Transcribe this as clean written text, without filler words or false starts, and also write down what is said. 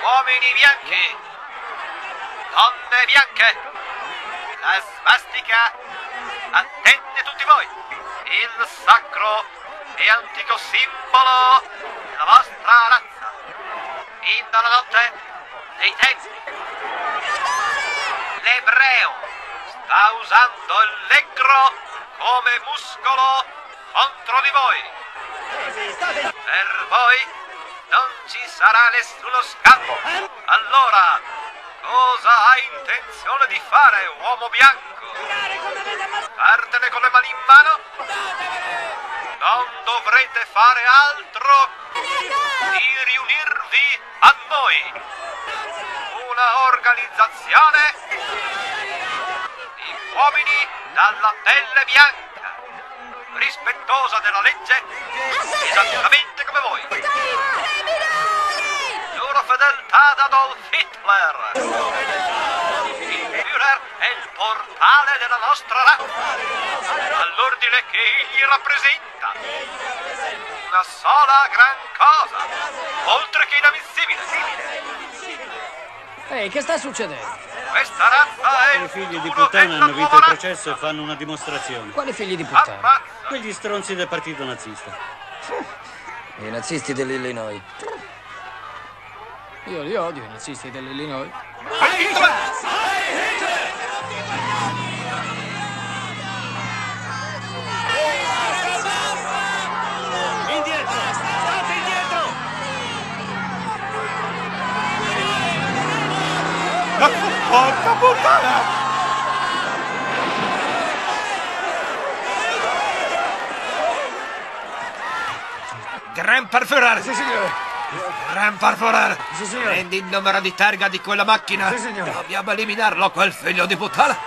Uomini bianchi, donne bianche, la svastica, attenti tutti voi, il sacro e antico simbolo della vostra razza, fin dalla notte dei tempi. L'ebreo sta usando il negro come muscolo contro di voi. Per voi non ci sarà nessuno scampo. Allora, cosa hai intenzione di fare, uomo bianco? Fartene con le mani in mano? Non dovrete fare altro di riunirvi a noi. Una organizzazione di uomini dalla pelle bianca, rispettosa della legge, esattamente come voi. Giuro fedeltà ad Adolf Hitler. Il Führer è il portale della nostra razza, all'ordine che egli rappresenta. Una sola gran cosa, oltre che inammissibile. Ehi, che sta succedendo? Questa razza è I il figli di futuro puttana della hanno vinto nuova il razza. processo e fanno una dimostrazione. Quali figli di puttana? Ammazza. Quegli stronzi del partito nazista. I nazisti dell'Illinois. Io li odio, i nazisti dell'Illinois. Indietro! State indietro! Porca puttana! Gran parforare! Sì, signore. Gran parforare! Sì, signore. Prendi il numero di targa di quella macchina! Sì, signore. Dobbiamo eliminarlo, quel figlio di puttana!